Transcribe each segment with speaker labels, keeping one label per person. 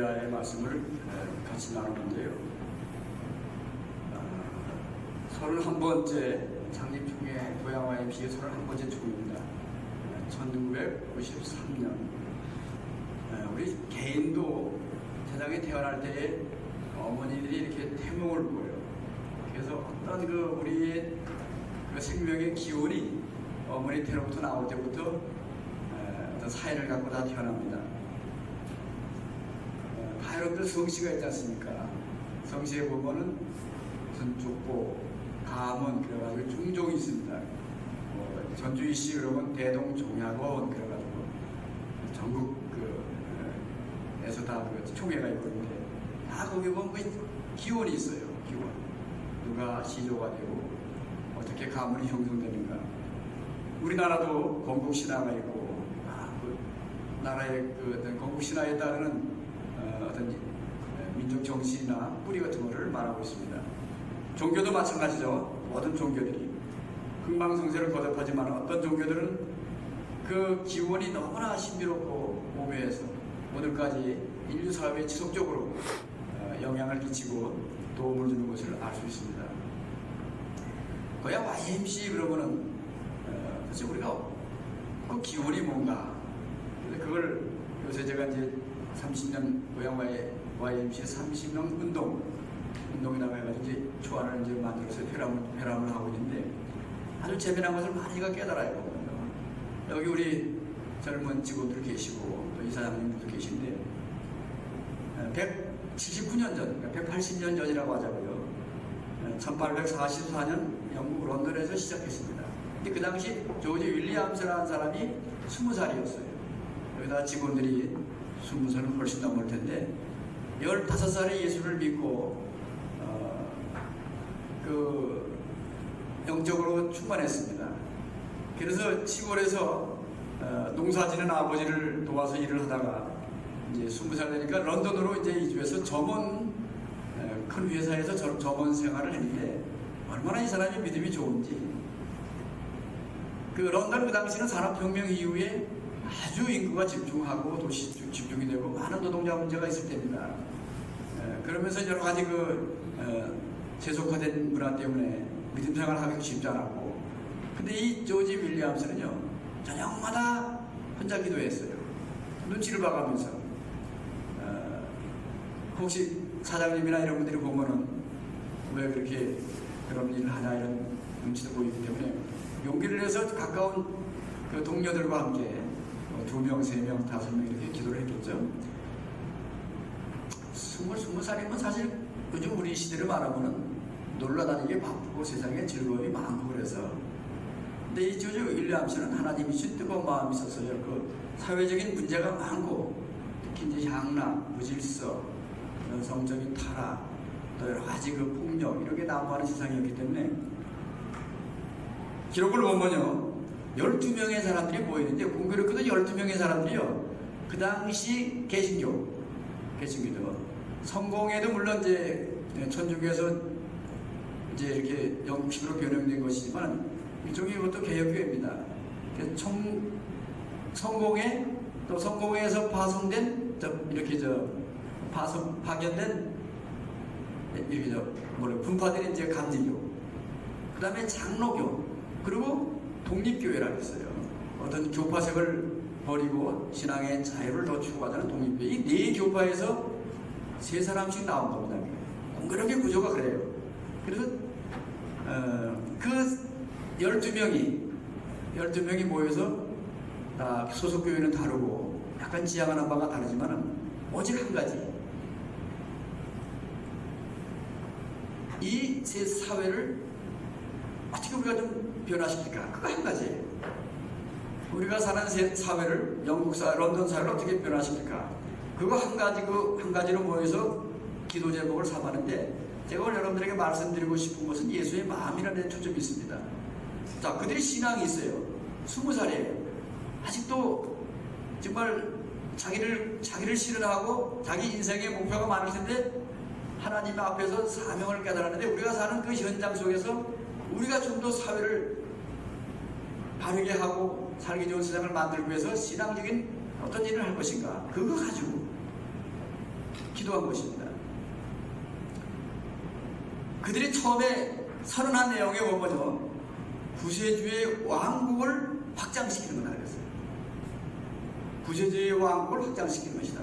Speaker 1: 할렐루야의 말씀을 같이 나누는데요. 31번째 장립중에 고향와의 비해 31번째 축입니다. 1993년 우리 개인도 세상에 태어날 때에 어머니들이 이렇게 태몽을 보여요. 그래서 어떤 우리의 생명의 기운이 어머니 태로부터 나올 때부터 어떤 사연을 갖고 다 태어납니다. 여러분들 성씨가 있지 않습니까? 성씨에 보면은 무슨 족보, 가문 그래가지고 중종이 있습니다. 전주이씨 그러면 대동종약원 그래가지고 전국 에서 다 총회가 있거든요. 다 거기 보면 기원이 있어요. 기원. 누가 시조가 되고 어떻게 가문이 형성되는가. 우리나라도 건국신화가 있고 나라의 어떤 건국신화에 따르는 어떤 민족 정신이나 뿌리 같은 것을 말하고 있습니다. 종교도 마찬가지죠. 모든 종교들이 흥망성쇠를 거듭하지만 어떤 종교들은 그 기원이 너무나 신비롭고 오묘해서 오늘까지 인류 사회에 지속적으로 영향을 끼치고 도움을 주는 것을 알 수 있습니다. 거야 YMC 그러면은 도대체 우리가 그 기원이 뭔가? 근데 그걸 요새 제가 이제 30년 고향와의 YMC 30년 운동이라고 해가지고 이제 초안을 이제 만들어서 회람을 하고 있는데 아주 재미난 것을 많이가 깨달아요. 여기 우리 젊은 직원들 계시고 또 이사장님들도 계신데 179년 전, 180년 전이라고 하자고요. 1844년 영국 런던에서 시작했습니다. 근데 그 당시 조지 윌리엄스라는 사람이 20살이었어요. 여기다 직원들이 20살은 훨씬 넘을 텐데 15살에 예수를 믿고 영적으로 충만했습니다. 그래서 시골에서 농사지는 아버지를 도와서 일을 하다가 이제 20살 되니까 런던으로 이제 이주해서 큰 회사에서 점원 생활을 했는데 얼마나 이 사람이 믿음이 좋은지. 런던 그 당시는 산업혁명 이후에 아주 인구가 집중하고 도시 집중이 되고 많은 노동자 문제가 있을 때입니다. 그러면서 여러 가지 세속화된 문화 때문에 믿음 생활을 하기도 쉽지 않았고, 근데 이 조지 윌리엄스는요 저녁마다 혼자 기도했어요. 눈치를 봐가면서 혹시 사장님이나 이런 분들이 보면은 왜 그렇게 그런 일을 하냐 이런 눈치도 보이기 때문에 용기를 내서 가까운 동료들과 함께 2명, 3명, 5명 이렇게 기도를 했겠죠. 20살이면 사실 요즘 우리 시대를 말하면은 놀러다니기 바쁘고 세상에 즐거움이 많고 그래서. 근데 이 조지 윌리엄스는 하나님이 주신 뜨거운 마음이 있었어요. 사회적인 문제가 많고 특히 이제 향락, 무질서, 성적인 타락, 또 여러 가지 폭력 이렇게 난무하는 세상이었기 때문에 기록을 보면요 12명의 사람들이 모이는데 공교롭게도 12명의 사람들이요 그 당시 개신교도 성공회도 물론 이제 천주교에서 이제 이렇게 영국식으로 변형된 것이지만 이쪽이 이것도 개혁교회입니다. 성공회 또 성공회에서 파송된 파견된 이렇게 분파된 이제 감리교, 그 다음에 장로교, 그리고 독립교회라고 있어요. 어떤 교파색을 버리고 신앙의 자유를 더 추구하자는 독립교회. 이 4교파에서 3사람씩 나온 겁니다. 공교롭게 구조가 그래요. 그래서 그 12명이 모여서 소속교회는 다르고 약간 지향하는 바가 다르지만 오직 한 가지, 이 세 사회를 어떻게 우리가 좀 변화시킬까? 그거 한 가지예요. 우리가 사는 사회를 런던 사회를 어떻게 변화시킬까? 그거 한 가지로 모여서 기도 제목을 삼았는데 제가 오늘 여러분들에게 말씀드리고 싶은 것은 예수의 마음이라는 데 초점이 있습니다. 자, 그들이 신앙이 있어요. 20살이에요. 아직도 정말 자기를 실현하고 자기 인생의 목표가 많을 텐데 하나님 앞에서 사명을 깨달았는데 우리가 사는 그 현장 속에서 우리가 좀 더 사회를 바르게 하고 살기 좋은 세상을 만들기 위해서 신앙적인 어떤 일을 할 것인가, 그거 가지고 기도한 것입니다. 그들이 처음에 선언한 내용에 보면 구세주의 왕국을 확장시키는 거다 그랬어요. 구세주의 왕국을 확장시키는 것이다.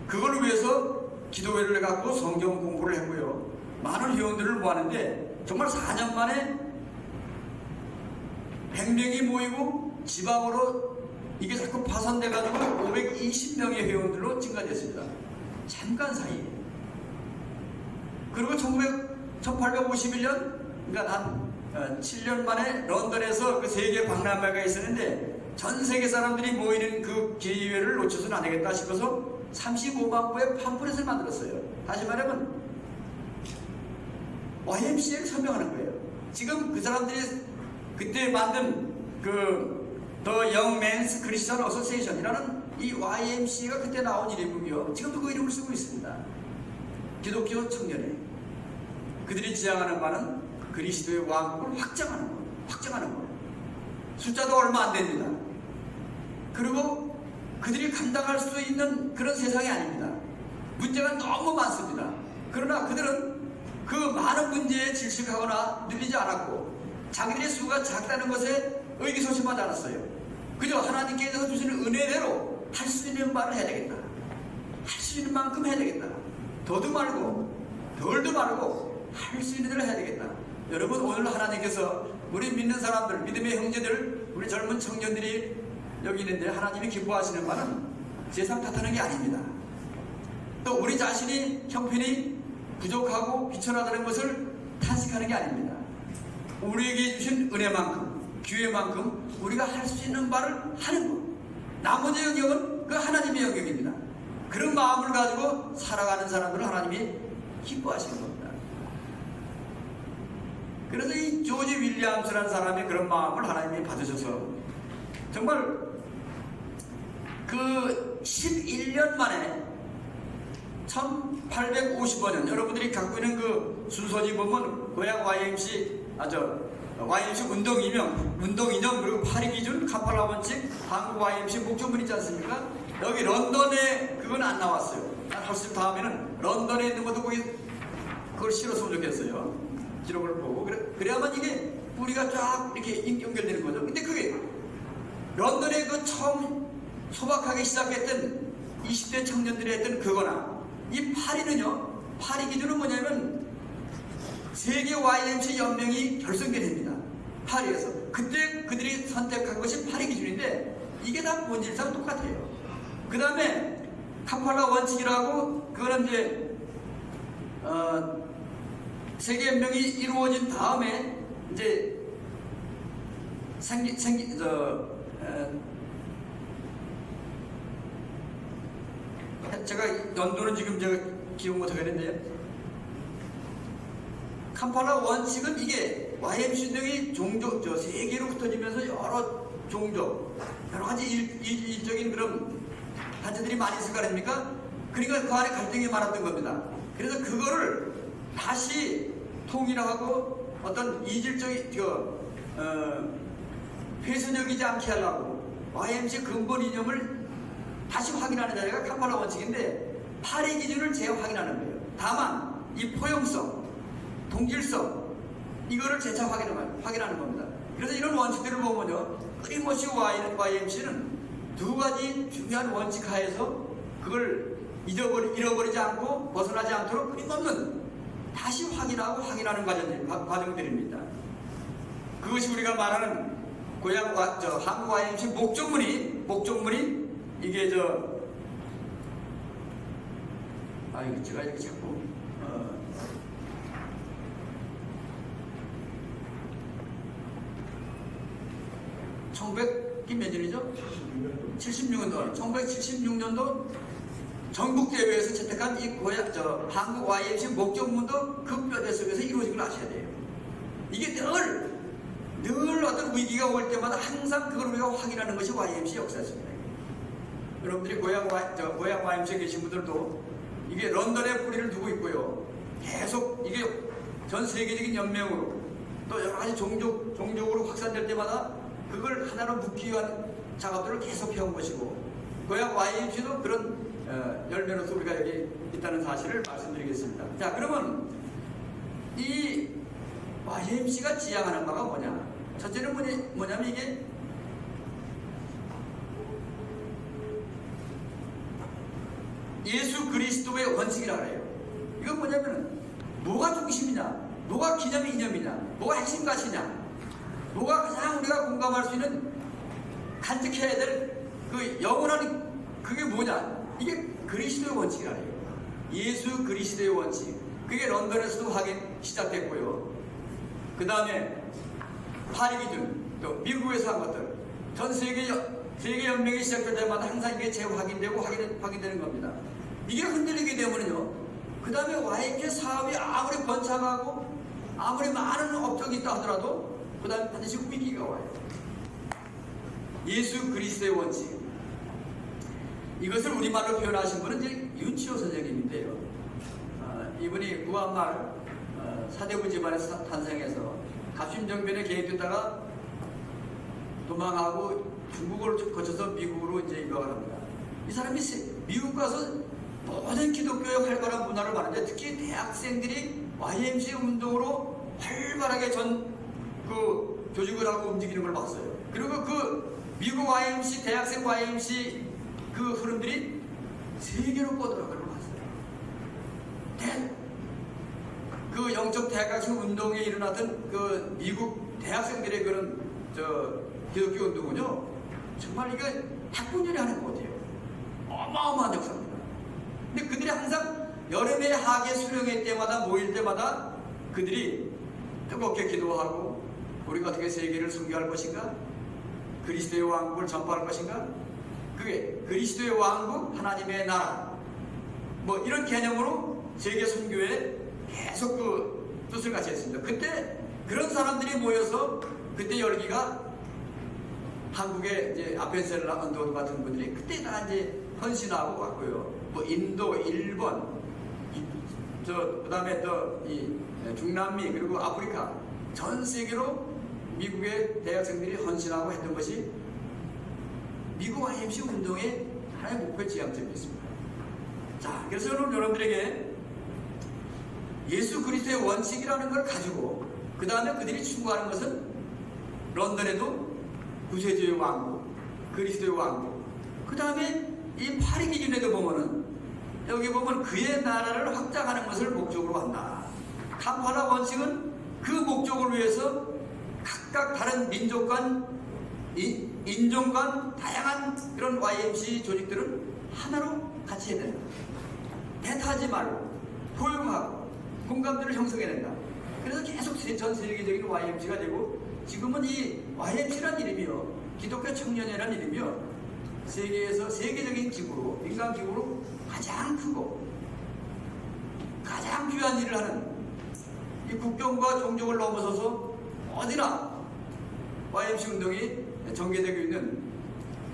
Speaker 1: 그걸 위해서 기도회를 갖고 성경 공부를 했고요. 많은 회원들을 모았는데 정말 4년 만에 100명이 모이고 지방으로 이게 자꾸 파산돼가지고 520명의 회원들로 증가됐습니다. 잠깐 사이에. 그리고 1851년, 그러니까 한 7년 만에 런던에서 그 세계 박람회가 있었는데 전 세계 사람들이 모이는 그 기회를 놓쳐서는 안 되겠다 싶어서 35만 부의 팜플렛을 만들었어요. 다시 말하면 YMCA를 설명하는 거예요. 지금 그 사람들이 그때 만든 그 The Young Men's Christian Association이라는 이 YMCA가 그때 나온 이름이고요. 지금도 그 이름을 쓰고 있습니다. 기독교 청년회. 그들이 지향하는 바는 그리스도의 왕국을 확장하는 것. 확장하는 것. 숫자도 얼마 안 됩니다. 그리고 그들이 감당할 수 있는 그런 세상이 아닙니다. 문제가 너무 많습니다. 그러나 그들은 그 많은 문제에 질식하거나 눌리지 않았고 자기들의 수가 작다는 것에 의기소침하지 않았어요. 그저 하나님께서 주시는 은혜대로 할 수 있는 바를 해야 되겠다. 할 수 있는 만큼 해야 되겠다. 더도 말고 덜도 말고 할 수 있는 대로 해야 되겠다. 여러분, 오늘 하나님께서 우리 믿는 사람들, 믿음의 형제들, 우리 젊은 청년들이 여기 있는데 하나님이 기뻐하시는 바는 세상 탓하는 게 아닙니다. 또 우리 자신이 형편이 부족하고 비천하다는 것을 탄식하는 게 아닙니다. 우리에게 주신 은혜만큼, 기회만큼 우리가 할 수 있는 바를 하는 것. 나머지 영역은 그 하나님의 영역입니다. 그런 마음을 가지고 살아가는 사람들을 하나님이 기뻐하시는 겁니다. 그래서 이 조지 윌리엄스라는 사람이 그런 마음을 하나님이 받으셔서 정말 그 11년 만에 1855년 여러분들이 갖고 있는 그 순서지 보면 고향 YMC YMC 운동인형 그리고 파리 기준 카팔라 원칙 한국 YMC 목적문 있지 않습니까? 여기 런던에 그건 안 나왔어요. 할수 다음에는 런던에 있는 것도 거기 그걸 실었으면 좋겠어요. 기록을 보고 그래야만 이게 뿌리가 쫙 이렇게 연결되는 거죠. 근데 그게 런던에 그 처음 소박하게 시작했던 20대 청년들이 했던 그거나 이 파리는요, 파리 기준은 뭐냐면 세계 YMC 연맹이 결성된 해입니다. 파리에서. 그때 그들이 선택한 것이 파리 기준인데 이게 다 본질상 똑같아요. 그 다음에 카팔라 원칙이라고 그거는 이제 세계 연맹이 이루어진 다음에 이제 제가 연도는 지금 제가 기억 못하겠는데요. 캄팔라 원칙은 이게 YMC 등이 세계로 흩어지면서 여러 종족, 여러 가지 일적인 그런 단체들이 많이 있을 거 아닙니까? 그러니까 그 안에 갈등이 많았던 겁니다. 그래서 그거를 다시 통일하고 어떤 이질적인 훼손적이지 않게 하려고 YMC 근본 이념을 다시 확인하는 자리가 캄팔라 원칙인데 파리 기준을 재확인하는 거예요. 다만 이 포용성, 동질성 이거를 재차 확인하는 겁니다. 그래서 이런 원칙들을 보면요, 끊임없이 YMC는 두 가지 중요한 원칙 하에서 그걸 잃어버리지 않고 벗어나지 않도록 끊임없는 다시 확인하는 과정들입니다. 그것이 우리가 말하는 한국 YMC 목적문이 이게 제가 이렇게 자꾸 1900몇 년이죠? 76년도 1976년도 전국대회에서 채택한 이 한국 YMC 목적문도 그 뼈대 속에서 이루어진 걸 아셔야 돼요. 이게 늘 어떤 위기가 올 때마다 항상 그걸 우리가 확인하는 것이 YMC 역사였습니다. 여러분들이 고향 YMC에 계신 분들도 이게 런던에 뿌리를 두고 있고요. 계속 이게 전 세계적인 연맹으로 또 여러 가지 종족으로 확산될 때마다 그걸 하나로 묶기 위한 작업들을 계속 해온 것이고 고향 YMC도 그런 열매로서 우리가 여기 있다는 사실을 말씀드리겠습니다. 자, 그러면 이 YMC가 지향하는 바가 뭐냐? 첫째는 뭐냐면 이게 예수 그리스도의 원칙이라고 해요. 이건 뭐냐면 뭐가 중심이냐, 뭐가 기념 이념이냐, 뭐가 핵심 가치냐, 뭐가 가장 우리가 공감할 수 있는 간직해야 될 그 영원한 그게 뭐냐? 이게 그리스도의 원칙이라고 해요. 예수 그리스도의 원칙. 그게 런던에서도 확인 시작됐고요. 그 다음에 파리 기준, 또 미국에서 한 것들, 전 세계 연맹이 시작될 때마다 항상 이게 재확인되고 확인되는 겁니다. 이게 흔들리게 되면요, 그 다음에 YMCA 사업이 아무리 번창하고 아무리 많은 업적이 있다 하더라도 그 다음에 반드시 위기가 와요. 예수 그리스도의 원칙. 이것을 우리말로 표현하신 분은 이제 윤치호 선생님인데요. 이분이 구한말 사대부 집안에서 탄생해서 갑심정변에 개입됐다가 도망하고 중국을 거쳐서 미국으로 이제 유학을 합니다. 이 사람이 미국 가서 모든 기독교의 활발한 문화를 봤는데 특히 대학생들이 YMCA 운동으로 활발하게 그 조직을 하고 움직이는 걸 봤어요. 그리고 그 미국 YMCA, 대학생 YMCA 그 흐름들이 세계로 뻗어나가는 걸 봤어요. 그 영적 대학생 운동에 일어나던 그 미국 대학생들의 그런 기독교 운동은요, 정말 이거 학군열이 하는 것 같아요. 어마어마한 역사입니다. 근데 그들이 항상 여름에 하계 수련회 때마다 모일 때마다 그들이 뜨겁게 기도하고 우리가 어떻게 세계를 선교할 것인가? 그리스도의 왕국을 전파할 것인가? 그게 그리스도의 왕국, 하나님의 나라, 뭐 이런 개념으로 세계 선교에 계속 그 뜻을 같이 했습니다. 그때 그런 사람들이 모여서 그때 열기가 한국의 이제 아펜셀라 언더 같은 분들이 그때 다 이제 헌신하고 왔고요. 뭐 인도, 일본, 그 다음에 또 이 중남미 그리고 아프리카 전 세계로 미국의 대학생들이 헌신하고 했던 것이 미국 YMC 운동의 하나의 목표 지향점이 있습니다. 자, 그래서 오늘 여러분들에게 예수 그리스도의 원칙이라는 걸 가지고 그 다음에 그들이 추구하는 것은 런던에도 구세주의 왕국, 그리스도의 왕국, 그 다음에 이 파리 기준에도 보면은 여기 보면 그의 나라를 확장하는 것을 목적으로 한다. 캄파라 원칙은 그 목적을 위해서 각각 다른 민족 간, 인종 간 다양한 그런 YMC 조직들을 하나로 같이 해야 된다. 대타하지 말고 포용하고 공감대를 형성해낸다. 그래서 계속 전 세계적인 YMC가 되고 지금은 이 YMC란 이름이요, 기독교 청년회란 이름이요, 세계에서 세계적인 기구로, 민간 기구로 가장 크고 가장 귀한 일을 하는 이 국경과 종족을 넘어서서 어디나 YMC 운동이 전개되고 있는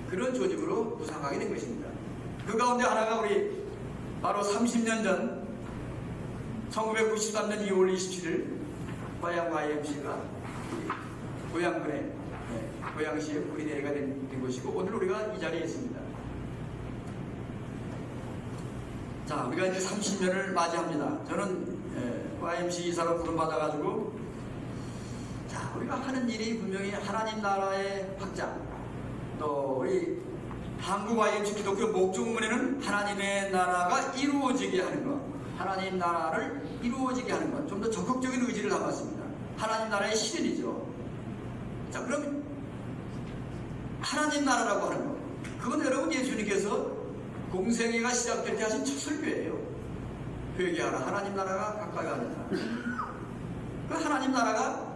Speaker 1: 그런 조직으로 부상하게 된 것입니다. 그 가운데 하나가 우리 바로 30년 전 1993년 2월 27일 고향 YMC가 고향군에 고양시에 우리대회가 된 것이고 오늘 우리가 이 자리에 있습니다. 자, 우리가 이제 30년을 맞이합니다. 저는 YMC 이사로 부름받아가지고 자, 우리가 하는 일이 분명히 하나님 나라의 확장, 또 우리 한국 YMC 기독교 목적문에는 하나님의 나라가 이루어지게 하는 것, 하나님 나라를 이루어지게 하는 것, 좀 더 적극적인 의지를 담았습니다. 하나님 나라의 실현이죠. 자, 그럼 하나님 나라라고 하는 것, 그건 여러분 예수님께서 공생애가 시작될 때 하신 첫 설교예요. 회개하라, 하나님 나라가 가까이 하느니라. 그 하나님 나라가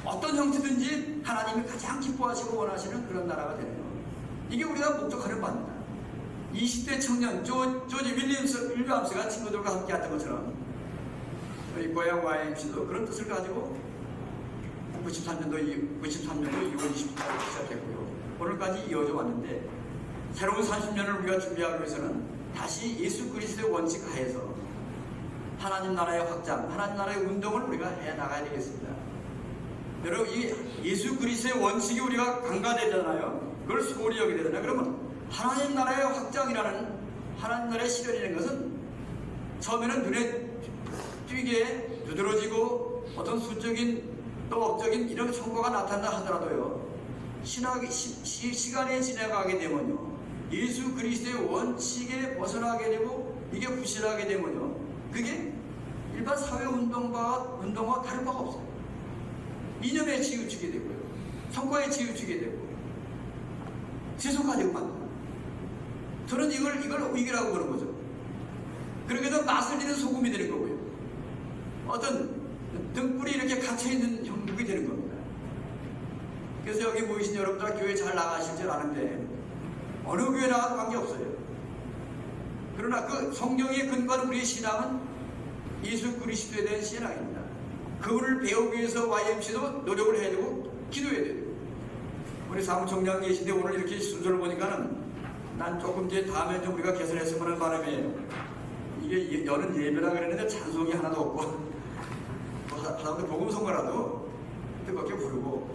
Speaker 1: 어떤 형태든지 하나님이 가장 기뻐하시고 원하시는 그런 나라가 되는 것, 이게 우리가 목적하는 바입니다. 20대 청년 조지 윌리엄스가 친구들과 함께 했던 것처럼 우리 고향 YMC도 그런 뜻을 가지고 93년도 2월 20일에 시작했고요. 오늘까지 이어져 왔는데 새로운 30년을 우리가 준비하기 위해서는 다시 예수 그리스도의 원칙 하에서 하나님 나라의 확장, 하나님 나라의 운동을 우리가 해 나가야 되겠습니다. 여러분, 이 예수 그리스도의 원칙이 우리가 강가되잖아요. 그걸 소홀히 여기게 되잖아요. 그러면 하나님 나라의 확장이라는 하나님 나라의 실현이라는 것은 처음에는 눈에 띄게 두드러지고 어떤 수적인 또 업적인 이런 성과가 나타난다 하더라도요, 시간이 지나가게 되면요, 예수 그리스도의 원칙에 벗어나게 되고 이게 부실하게 되면요, 그게 일반 사회 운동과 다른 바가 없어요. 이념에 치우치게 되고요, 성과에 치우치게 되고 지속하지고 만다. 저는 이걸 위기라고 그러는 거죠. 그렇게 해서 맛을 내는 소금이 되는 거고요, 어떤 등불이 이렇게 갇혀있는 형국이 되는 겁니다. 그래서 여기 모이신 여러분들 교회 잘 나가실 줄 아는데 어느 교회 나가도 관계없어요. 그러나 그 성경의 근거는 우리의 신앙은 예수 그리스도에 대한 신앙입니다. 그분을 배우기 위해서 YMC도 노력을 해야 되고 기도해야 돼요. 우리 사무총장 계신데 오늘 이렇게 순서를 보니까는 난 조금 이제 다음에 좀 우리가 개선했으면 하는 바람이에요. 이게 여는 예배라 그랬는데 찬송이 하나도 없고 하다못해 복음성가라도 뜨겁게 부르고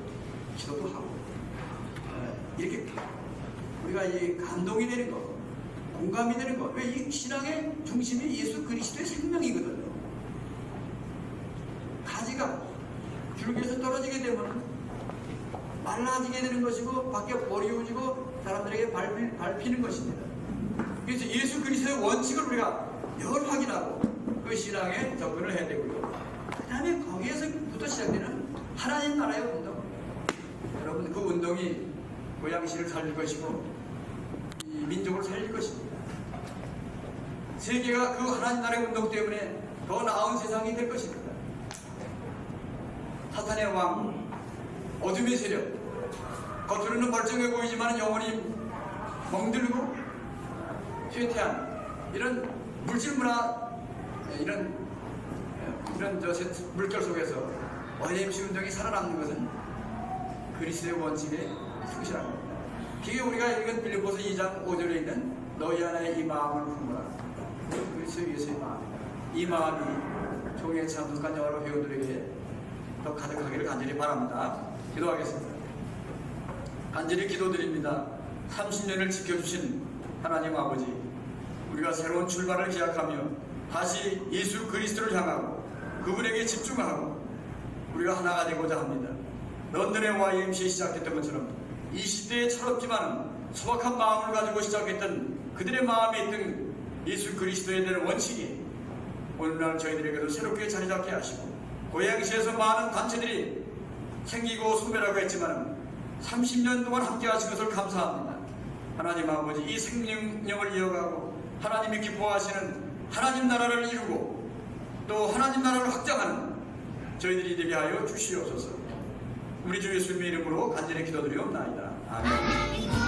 Speaker 1: 기도도 하고 이렇게 우리가 이 감동이 되는 거, 공감이 되는 거. 왜 이 신앙의 중심이 예수 그리스도의 생명이거든요. 가지가 줄기에서 떨어지게 되면 말라지게 되는 것이고 밖에 버리워지고 사람들에게 밟히는 것입니다. 그래서 예수 그리스도의 원칙을 우리가 늘 확인하고 그 신앙에 접근을 해야 되고요. 그 다음에 거기에서부터 시작되는 하나님 나라의 운동. 여러분, 그 운동이 고양시를 살릴 것이고 이 민족을 살릴 것입니다. 세계가 그 하나님 나라의 운동 때문에 더 나은 세상이 될 것입니다. 사탄의 왕, 어둠의 세력, 겉으로는 멀쩡해 보이지만 영혼이 멍들고 쇠퇴한 이런 물질 문화, 이런 물결 속에서 YMC 운동이 살아남는 것은 그리스도의 원칙에 충실한 겁니다. 그게 우리가 읽은 빌립보서 2장 5절에 있는 너희 안에 이 마음을 품으라. 그리스도 예수의 마음입니다. 이 마음이 종의 참석한 여러 회원들에게 더 가득하기를 간절히 바랍니다. 기도하겠습니다. 간절히 기도드립니다. 30년을 지켜주신 하나님 아버지, 우리가 새로운 출발을 기약하며 다시 예수 그리스도를 향하고 그분에게 집중하고 우리가 하나가 되고자 합니다. 런던의 YMC에 시작했던 것처럼 20대에 철없지만 소박한 마음을 가지고 시작했던 그들의 마음에 있던 예수 그리스도에 대한 원칙이 오늘날 저희들에게도 새롭게 자리잡게 하시고, 고양시에서 많은 단체들이 생기고 소멸하고 했지만 30년 동안 함께 하신 것을 감사합니다. 하나님 아버지, 이 생명력을 이어가고 하나님이 기뻐하시는 하나님 나라를 이루고 또 하나님 나라를 확장하는 저희들이 되게 하여 주시옵소서. 우리 주 예수님의 이름으로 간절히 기도드리옵나이다. 아멘.